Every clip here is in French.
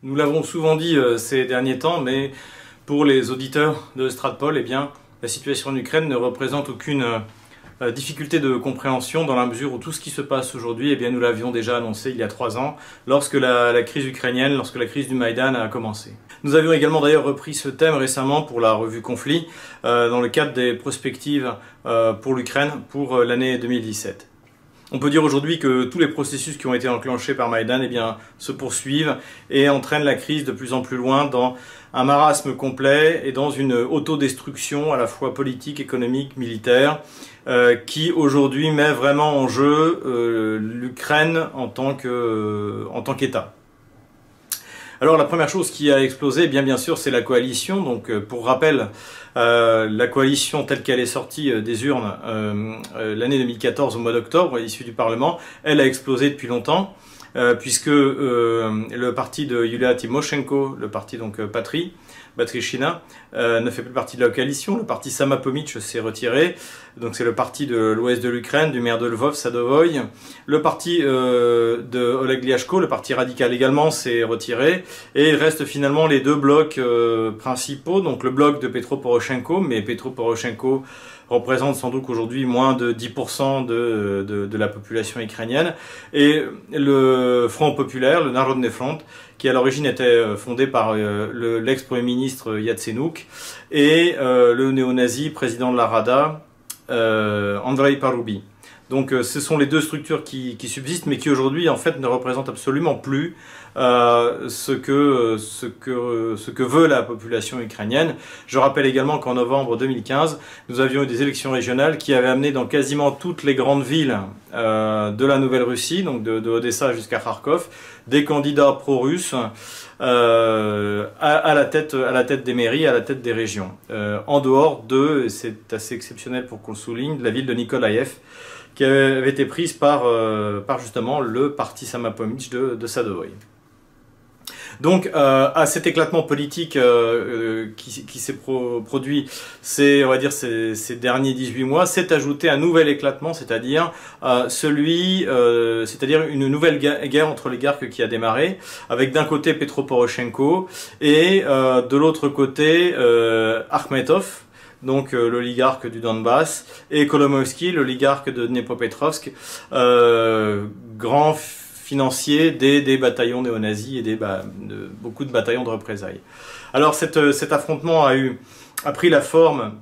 Nous l'avons souvent dit ces derniers temps, mais pour les auditeurs de Stratpol, eh bien, la situation en Ukraine ne représente aucune difficulté de compréhension dans la mesure où tout ce qui se passe aujourd'hui, eh bien, nous l'avions déjà annoncé il y a 3 ans, lorsque la crise ukrainienne, lorsque la crise du Maïdan a commencé. Nous avions également d'ailleurs repris ce thème récemment pour la revue Conflit, dans le cadre des prospectives pour l'Ukraine pour l'année 2017. On peut dire aujourd'hui que tous les processus qui ont été enclenchés par Maïdan eh bien, se poursuivent et entraînent la crise de plus en plus loin dans un marasme complet et dans une autodestruction à la fois politique, économique, militaire, qui aujourd'hui met vraiment en jeu l'Ukraine en tant qu'État. Alors la première chose qui a explosé, bien sûr, c'est la coalition. Donc pour rappel, la coalition telle qu'elle est sortie des urnes l'année 2014 au mois d'octobre, issue du Parlement, elle a explosé depuis longtemps, puisque le parti de Yulia Tymoshenko, le parti donc Batryshina, ne fait plus partie de la coalition. Le parti Samopomych s'est retiré, donc c'est le parti de l'ouest de l'Ukraine, du maire de Lvov, Sadovoy. Le parti de Oleg Lyashko, le parti radical également, s'est retiré. Et il reste finalement les deux blocs principaux, donc le bloc de Petro Poroshenko, mais Petro Poroshenko représente sans doute aujourd'hui moins de 10% de la population ukrainienne, et le Front populaire, le Narodny Front, qui à l'origine était fondé par l'ex-premier ministre Yatsenyuk, et le néo-nazi président de la Rada, Andrei Parubi. Donc ce sont les deux structures qui subsistent, mais qui aujourd'hui en fait ne représentent absolument plus ce que veut la population ukrainienne. Je rappelle également qu'en novembre 2015, nous avions eu des élections régionales qui avaient amené dans quasiment toutes les grandes villes de la Nouvelle-Russie, donc de Odessa jusqu'à Kharkov, des candidats pro-russes à la tête des mairies, à la tête des régions. En dehors de, c'est assez exceptionnel pour qu'on le souligne, la ville de Nikolaïev, qui avait été prise par justement le parti Samopomych de Sadovoy. Donc à cet éclatement politique qui s'est produit on va dire ces derniers 18 mois, s'est ajouté un nouvel éclatement, c'est-à-dire une nouvelle guerre entre oligarques qui a démarré, avec d'un côté Petro Poroshenko et de l'autre côté Akhmetov, donc l'oligarque du Donbass, et Kolomoïski, l'oligarque de Dnepropetrovsk, grand financier des bataillons néo-nazis et beaucoup de bataillons de représailles. Alors cet affrontement a pris la forme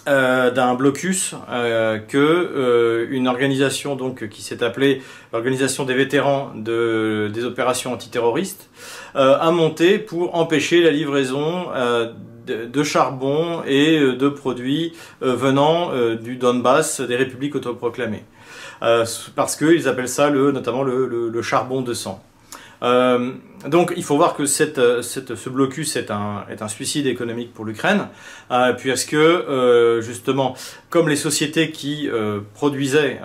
d'un blocus une organisation donc qui s'est appelée l'organisation des vétérans des opérations antiterroristes a monté pour empêcher la livraison de charbon et de produits venant du Donbass, des républiques autoproclamées. Parce qu'ils appellent ça notamment le charbon de sang. Donc il faut voir que ce blocus est un suicide économique pour l'Ukraine, puisque justement, comme les sociétés qui produisaient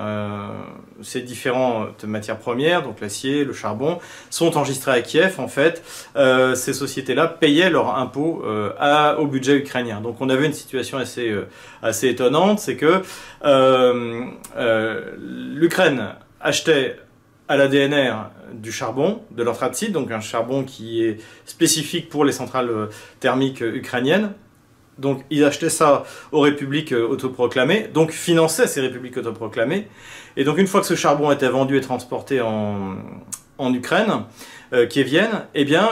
ces différentes matières premières, donc l'acier, le charbon, sont enregistrées à Kiev, en fait, ces sociétés-là payaient leurs impôts au budget ukrainien. Donc on avait une situation assez étonnante, c'est que l'Ukraine achetait à la DNR du charbon, de l'anthracite, donc un charbon qui est spécifique pour les centrales thermiques ukrainiennes. Donc ils achetaient ça aux républiques autoproclamées, donc finançaient ces républiques autoproclamées. Et donc une fois que ce charbon était vendu et transporté en Ukraine, kievienne, eh bien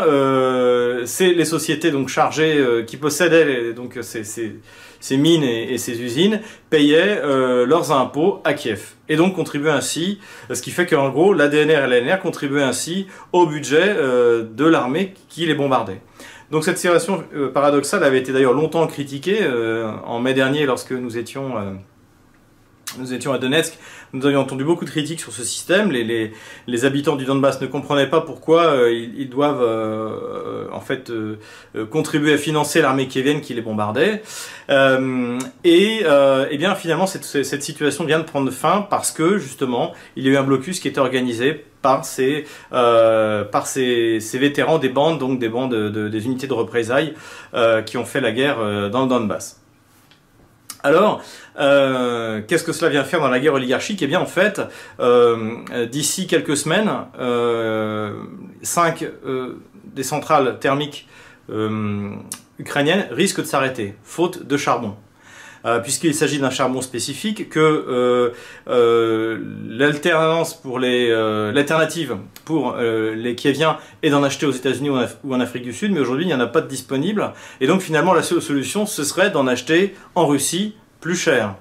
c'est les sociétés donc chargées qui possédaient donc ces mines et ces usines payaient leurs impôts à Kiev et donc contribuaient ainsi, ce qui fait qu'en gros la DNR et l'ANR contribuaient ainsi au budget de l'armée qui les bombardait. Donc cette situation paradoxale avait été d'ailleurs longtemps critiquée. En mai dernier, lorsque nous étions à Donetsk, nous avions entendu beaucoup de critiques sur ce système. Les habitants du Donbass ne comprenaient pas pourquoi ils doivent en fait contribuer à financer l'armée kievienne qui les bombardait. Et bien finalement cette situation vient de prendre fin parce que justement il y a eu un blocus qui était organisé par ces vétérans des bandes, donc des bandes des unités de représailles qui ont fait la guerre dans le Donbass. Alors, qu'est-ce que cela vient faire dans la guerre oligarchique? Eh bien, en fait, d'ici quelques semaines, des centrales thermiques ukrainiennes risquent de s'arrêter, faute de charbon. Puisqu'il s'agit d'un charbon spécifique, que l'alternative pour les Kieviens est d'en acheter aux États-Unis ou en Afrique du Sud, mais aujourd'hui il n'y en a pas de disponible, et donc finalement la seule solution ce serait d'en acheter en Russie plus cher,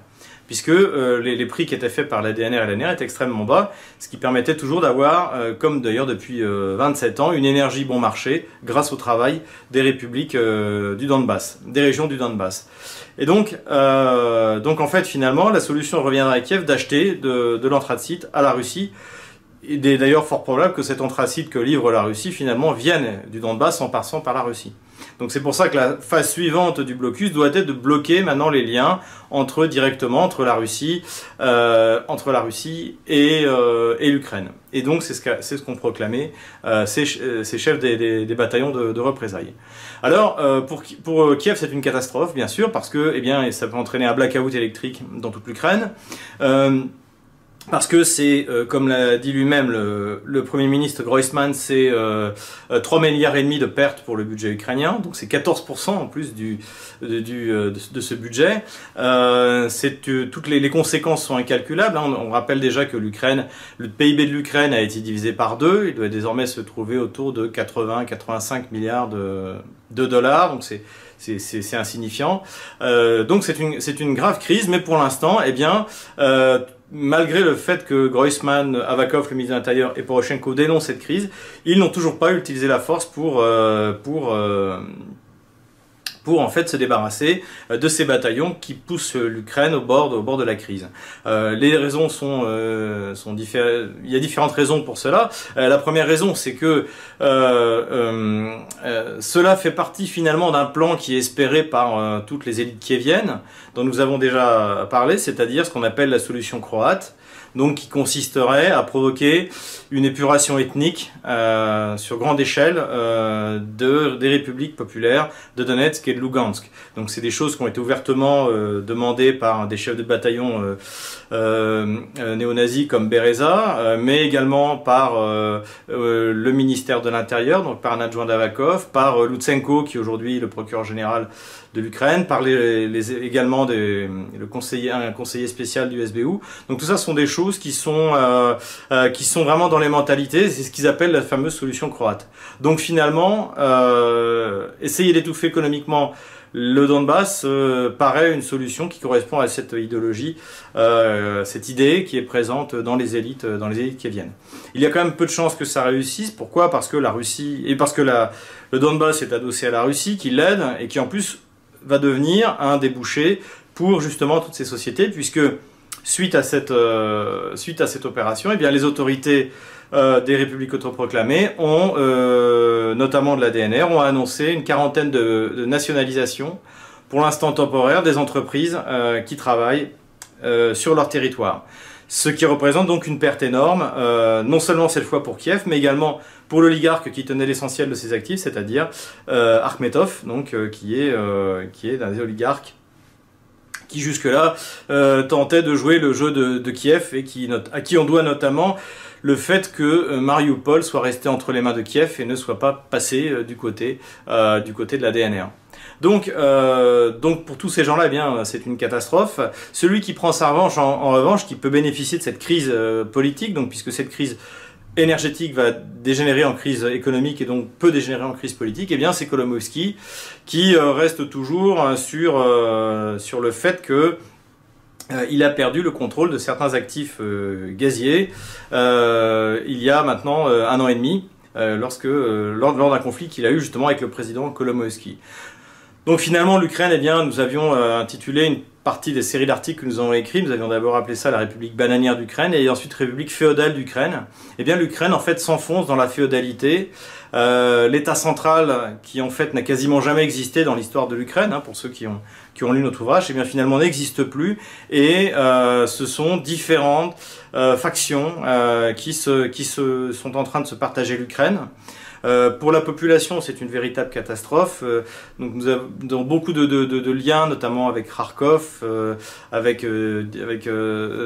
puisque les prix qui étaient faits par la DNR et l'ANR étaient extrêmement bas, ce qui permettait toujours d'avoir, comme d'ailleurs depuis 27 ans, une énergie bon marché grâce au travail des républiques du Donbass, des régions du Donbass. Et donc en fait finalement la solution reviendra à Kiev d'acheter de l'anthracite à la Russie. Il est d'ailleurs fort probable que cet anthracite que livre la Russie finalement vienne du Donbass en passant par la Russie. Donc c'est pour ça que la phase suivante du blocus doit être de bloquer maintenant les liens directement entre la Russie et l'Ukraine. Et donc c'est ce qu'ont proclamé ces chefs des bataillons de représailles. Alors pour Kiev c'est une catastrophe bien sûr, parce que ça peut entraîner un blackout électrique dans toute l'Ukraine. Parce que c'est, comme l'a dit lui-même le Premier ministre Groysman, c'est 3,5 milliards de pertes pour le budget ukrainien, donc c'est 14% en plus de ce budget. Toutes les conséquences sont incalculables, hein. On rappelle déjà que le PIB de l'Ukraine a été divisé par 2, il doit désormais se trouver autour de 80-85 milliards de dollars, donc c'est insignifiant. Donc c'est une grave crise, mais pour l'instant, malgré le fait que Groysman, Avakov, le ministre de l'Intérieur, et Poroshenko dénoncent cette crise, ils n'ont toujours pas utilisé la force pour en fait se débarrasser de ces bataillons qui poussent l'Ukraine au bord de la crise. Les raisons sont différentes. Il y a différentes raisons pour cela. La première raison, c'est que cela fait partie finalement d'un plan qui est espéré par toutes les élites kieviennes, dont nous avons déjà parlé, c'est-à-dire ce qu'on appelle la solution croate, donc qui consisterait à provoquer une épuration ethnique sur grande échelle des républiques populaires de Donetsk et de Lugansk. Donc c'est des choses qui ont été ouvertement demandées par des chefs de bataillon néo-nazis comme Bereza, mais également par le ministère de l'Intérieur, donc par un adjoint d'Avakov, par Lutsenko, qui est aujourd'hui le procureur général de l'Ukraine, par également un conseiller spécial du SBU. Donc tout ça sont des choses qui sont vraiment dans les mentalités, c'est ce qu'ils appellent la fameuse solution croate. Donc finalement, essayer d'étouffer économiquement le Donbass paraît une solution qui correspond à cette idéologie, cette idée qui est présente dans les élites kieviennes. Il y a quand même peu de chances que ça réussisse. Pourquoi? Parce que le Donbass est adossé à la Russie, qui l'aide et qui en plus va devenir un débouché pour justement toutes ces sociétés, puisque suite à cette opération, les autorités des républiques autoproclamées notamment de la DNR, ont annoncé une quarantaine de nationalisations, pour l'instant temporaires, des entreprises qui travaillent sur leur territoire. Ce qui représente donc une perte énorme, non seulement cette fois pour Kiev, mais également pour l'oligarque qui tenait l'essentiel de ses actifs, c'est-à-dire Akhmetov, donc, qui est un des oligarques qui jusque-là tentait de jouer le jeu de Kiev et à qui on doit notamment le fait que Mariupol soit resté entre les mains de Kiev et ne soit pas passé du côté de la DNR. Donc pour tous ces gens-là, c'est une catastrophe. Celui qui prend sa revanche, en revanche, qui peut bénéficier de cette crise politique, donc puisque cette crise énergétique va dégénérer en crise économique et donc peut dégénérer en crise politique, c'est Kolomoïski qui reste toujours sur le fait que il a perdu le contrôle de certains actifs gaziers il y a maintenant 1 an et demi, lors d'un conflit qu'il a eu justement avec le président Kolomoïski. Donc finalement l'Ukraine, nous avions intitulé une partie des séries d'articles que nous avons écrits, nous avions d'abord appelé ça la République bananière d'Ukraine et ensuite République féodale d'Ukraine. L'Ukraine en fait s'enfonce dans la féodalité. L'État central, qui en fait n'a quasiment jamais existé dans l'histoire de l'Ukraine, pour ceux qui ont lu notre ouvrage, finalement n'existe plus, et ce sont différentes factions qui sont en train de se partager l'Ukraine. Pour la population, c'est une véritable catastrophe. Donc nous avons beaucoup de liens, notamment avec Kharkov, avec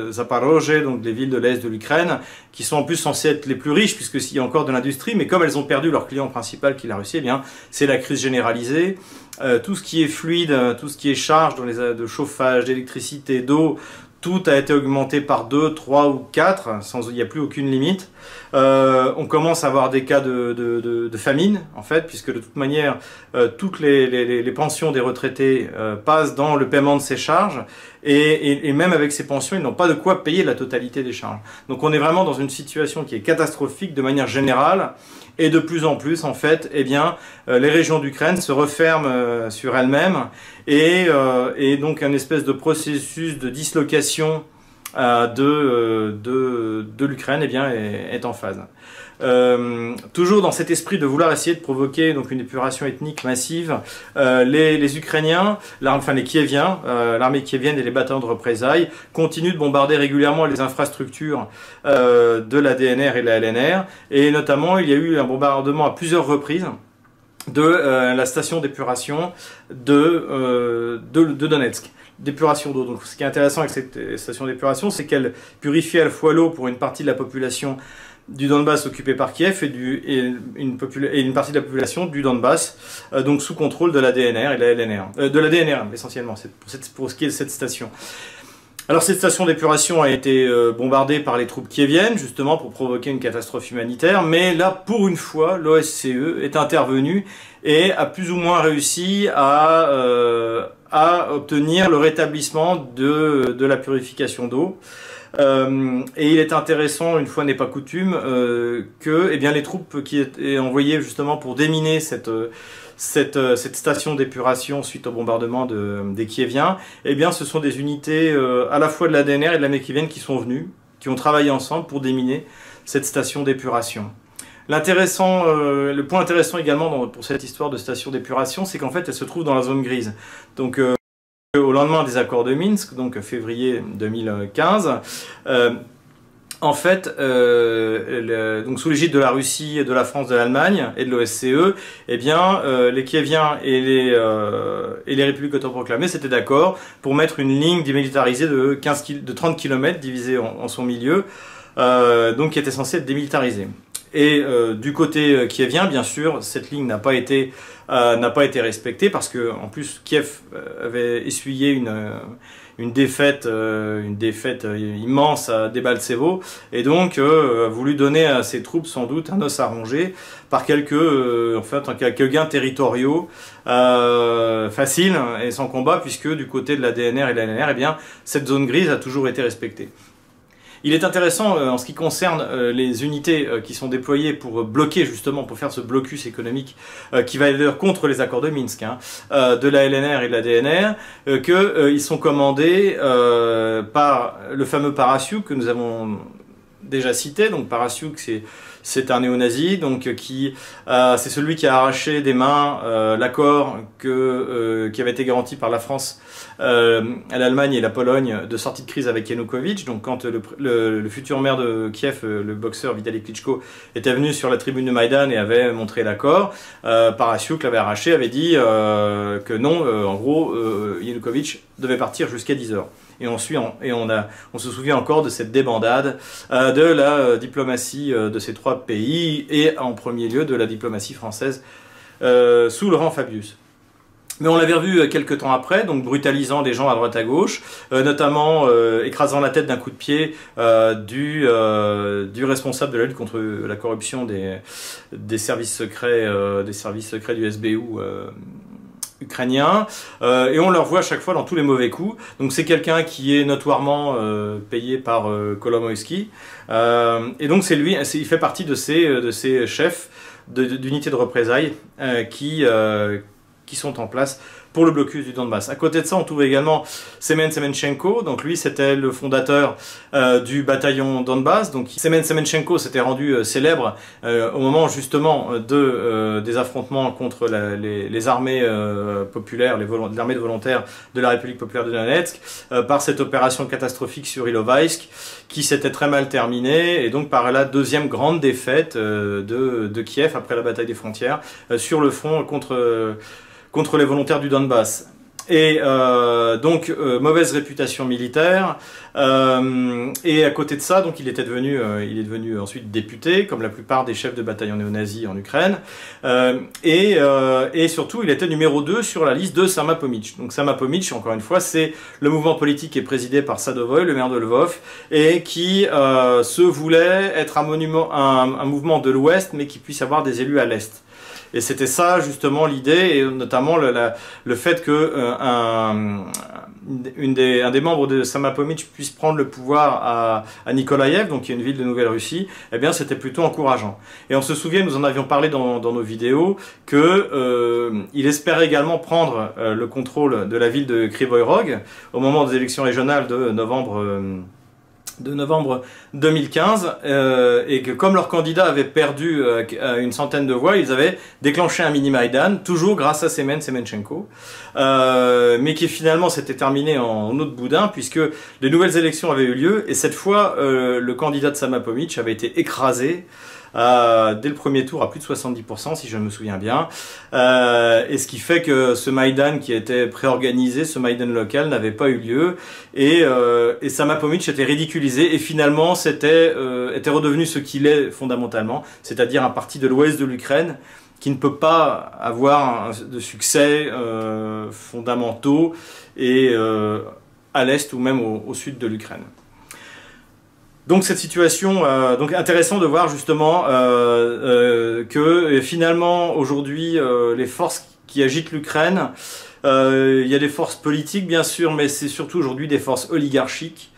Zaporozhye, donc les villes de l'est de l'Ukraine, qui sont en plus censées être les plus riches, puisque s'il y a encore de l'industrie, mais comme elles ont perdu leur client principal, qui est la Russie, eh bien c'est la crise généralisée. Tout ce qui est fluide, tout ce qui est charge dans de chauffage, d'électricité, d'eau, tout a été augmenté par 2, 3 ou 4, il n'y a plus aucune limite. On commence à avoir des cas de famine, en fait, puisque de toute manière, toutes les pensions des retraités passent dans le paiement de ces charges, et même avec ces pensions, ils n'ont pas de quoi payer la totalité des charges. Donc on est vraiment dans une situation qui est catastrophique de manière générale, et de plus en plus, en fait, eh bien, les régions d'Ukraine se referment sur elles-mêmes, et donc un espèce de processus de dislocation de l'Ukraine eh bien, est en phase. Toujours dans cet esprit de vouloir essayer de provoquer donc une épuration ethnique massive, les Ukrainiens, les Kieviens, l'armée kievienne et les bataillons de représailles continuent de bombarder régulièrement les infrastructures de la DNR et de la LNR, et notamment il y a eu un bombardement à plusieurs reprises de la station d'épuration de Donetsk, d'épuration d'eau. Donc ce qui est intéressant avec cette station d'épuration, c'est qu'elle purifie à la fois l'eau pour une partie de la population du Donbass occupée par Kiev et une partie de la population du Donbass, donc sous contrôle de la DNR et de la LNR. De la DNR essentiellement, pour ce qui est de cette station. Alors cette station d'épuration a été bombardée par les troupes kieviennes, justement pour provoquer une catastrophe humanitaire, mais là, pour une fois, l'OSCE est intervenu et a plus ou moins réussi à obtenir le rétablissement de la purification d'eau. Et il est intéressant, une fois n'est pas coutume, que eh bien, les troupes qui étaient envoyées justement pour déminer cette station d'épuration suite au bombardement des Kieviens, eh bien, ce sont des unités à la fois de la DNR et de l'armée kievienne qui sont venues, qui ont travaillé ensemble pour déminer cette station d'épuration. Le point intéressant également pour cette histoire de station d'épuration, c'est qu'en fait, elle se trouve dans la zone grise. Donc, au lendemain des accords de Minsk, donc février 2015, en fait, donc sous l'égide de la Russie, de la France, de l'Allemagne et de l'OSCE, eh bien, les Kieviens et les républiques autoproclamées s'étaient d'accord pour mettre une ligne démilitarisée de 30 km divisée en son milieu, donc qui était censée être démilitarisée. Et du côté kievien, bien sûr, cette ligne n'a pas été respectée parce que, en plus, Kiev avait essuyé une défaite immense à Debaltsevo, et donc a voulu donner à ses troupes sans doute un os à ronger par quelques gains territoriaux faciles et sans combat, puisque du côté de la DNR et de la LNR, eh bien, cette zone grise a toujours été respectée. Il est intéressant en ce qui concerne les unités qui sont déployées pour bloquer justement, pour faire ce blocus économique qui va d'ailleurs contre les accords de Minsk, de la LNR et de la DNR, qu'ils sont commandés par le fameux Parasyuk que nous avons déjà cité. Donc Parasyuk, c'est un néo-nazi, donc c'est celui qui a arraché des mains l'accord qui avait été garanti par la France à l'Allemagne et la Pologne de sortie de crise avec Yanukovych. Donc quand le futur maire de Kiev, le boxeur Vitaly Klitschko, était venu sur la tribune de Maïdan et avait montré l'accord, Parasyuk l'avait arraché, avait dit que non, en gros, Yanukovych devait partir jusqu'à 10 heures. Et on se souvient encore de cette débandade de la diplomatie de ces trois pays, et en premier lieu de la diplomatie française sous Laurent Fabius. Mais on l'avait revu quelques temps après, donc brutalisant les gens à droite à gauche, notamment écrasant la tête d'un coup de pied du responsable de la lutte contre la corruption des services secrets du SBU ukrainien, et on le revoit à chaque fois dans tous les mauvais coups. Donc c'est quelqu'un qui est notoirement payé par Kolomoïski, et donc c'est lui, il fait partie de ces chefs d'unités de représailles qui sont en place pour le blocus du Donbass. À côté de ça, on trouve également Semen Semenchenko, donc lui c'était le fondateur du bataillon Donbass. Donc Semen Semenchenko s'était rendu célèbre au moment justement des affrontements contre les armées populaires, l'armée de volontaires de la République populaire de Donetsk, par cette opération catastrophique sur Ilovaisk qui s'était très mal terminée, et donc par la deuxième grande défaite de Kiev après la bataille des frontières sur le front contre les volontaires du Donbass. Et donc mauvaise réputation militaire, et à côté de ça, donc il est devenu ensuite député, comme la plupart des chefs de bataillon néo-nazis en Ukraine, et surtout il était numéro 2 sur la liste de Samopomych. Donc Samopomych, encore une fois, c'est le mouvement politique qui est présidé par Sadovoy, le maire de Lvov, et qui se voulait être un mouvement de l'Ouest, mais qui puisse avoir des élus à l'Est. Et c'était ça justement l'idée, et notamment le fait que un des membres de Samopomych puisse prendre le pouvoir à Nikolaïev, donc qui est une ville de Nouvelle-Russie, eh bien c'était plutôt encourageant. Et on se souvient, nous en avions parlé dans nos vidéos, que il espérait également prendre le contrôle de la ville de Kryvyi Rog au moment des élections régionales de novembre 2015, et que comme leur candidat avait perdu une centaine de voix, ils avaient déclenché un mini-Maïdan, toujours grâce à Semen Semenchenko, mais qui finalement s'était terminé en eau de boudin, puisque les nouvelles élections avaient eu lieu, et cette fois, le candidat de Samopomych avait été écrasé dès le premier tour à plus de 70%, si je me souviens bien, et ce qui fait que ce Maïdan qui était préorganisé, ce Maïdan local, n'avait pas eu lieu, et Samopomych était ridiculisé, et finalement était redevenu ce qu'il est fondamentalement, c'est-à-dire un parti de l'ouest de l'Ukraine qui ne peut pas avoir de succès fondamentaux et à l'est ou même au sud de l'Ukraine. Donc cette situation, donc intéressant de voir justement que finalement aujourd'hui les forces qui agitent l'Ukraine, il y a des forces politiques bien sûr, mais c'est surtout aujourd'hui des forces oligarchiques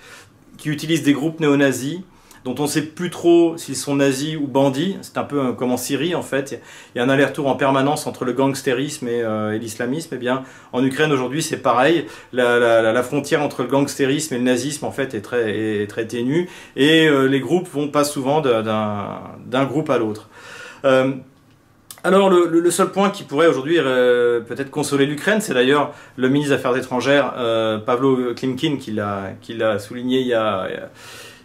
qui utilisent des groupes néo-nazis dont on ne sait plus trop s'ils sont nazis ou bandits. C'est un peu comme en Syrie en fait. Il y a un aller-retour en permanence entre le gangstérisme et l'islamisme. Eh bien, en Ukraine aujourd'hui c'est pareil. La frontière entre le gangstérisme et le nazisme en fait est très ténue, et les groupes passent souvent d'un groupe à l'autre. Alors le seul point qui pourrait aujourd'hui peut-être consoler l'Ukraine, c'est d'ailleurs le ministre des Affaires étrangères Pavlo Klimkin qui l'a souligné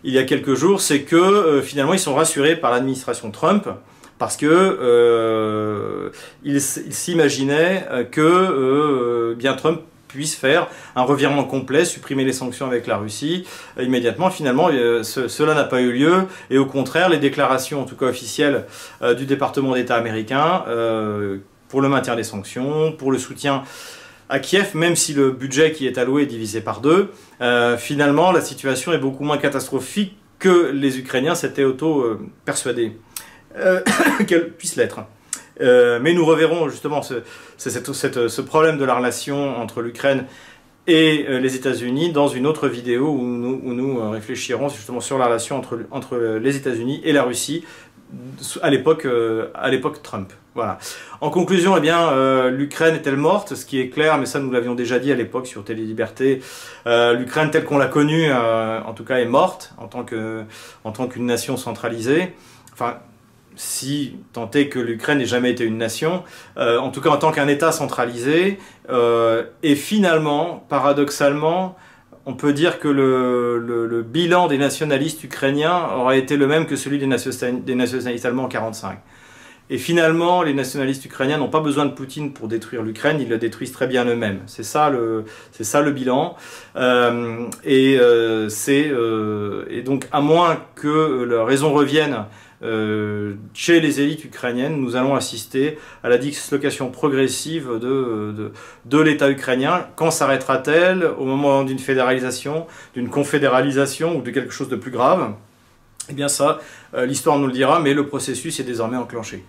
il y a quelques jours, c'est que finalement ils sont rassurés par l'administration Trump, parce que ils s'imaginaient que bien Trump puisse faire un revirement complet, supprimer les sanctions avec la Russie immédiatement. Finalement, cela n'a pas eu lieu, et au contraire, les déclarations, en tout cas officielles, du département d'État américain pour le maintien des sanctions, pour le soutien à Kiev, même si le budget qui est alloué est divisé par deux, finalement la situation est beaucoup moins catastrophique que les Ukrainiens s'étaient auto-persuadés qu'elle puisse l'être. Mais nous reverrons justement ce problème de la relation entre l'Ukraine et les États-Unis dans une autre vidéo où nous réfléchirons justement sur la relation entre les États-Unis et la Russie à l'époque Trump. Voilà. En conclusion, eh bien, l'Ukraine est-elle morte? Ce qui est clair, mais ça nous l'avions déjà dit à l'époque sur Télé Liberté, l'Ukraine telle qu'on l'a connue, en tout cas, est morte en tant qu'une nation centralisée. Enfin, si tant est que l'Ukraine n'ait jamais été une nation, en tout cas en tant qu'un État centralisé, et finalement, paradoxalement, on peut dire que le bilan des nationalistes ukrainiens aura été le même que celui des nationalistes allemands en 1945. Et finalement, les nationalistes ukrainiens n'ont pas besoin de Poutine pour détruire l'Ukraine, ils le détruisent très bien eux-mêmes. C'est ça le bilan. Et donc, à moins que la raison revienne chez les élites ukrainiennes, nous allons assister à la dislocation progressive de l'État ukrainien. Quand s'arrêtera-t-elle? Au moment d'une fédéralisation, d'une confédéralisation ou de quelque chose de plus grave? Eh bien ça, l'histoire nous le dira, mais le processus est désormais enclenché.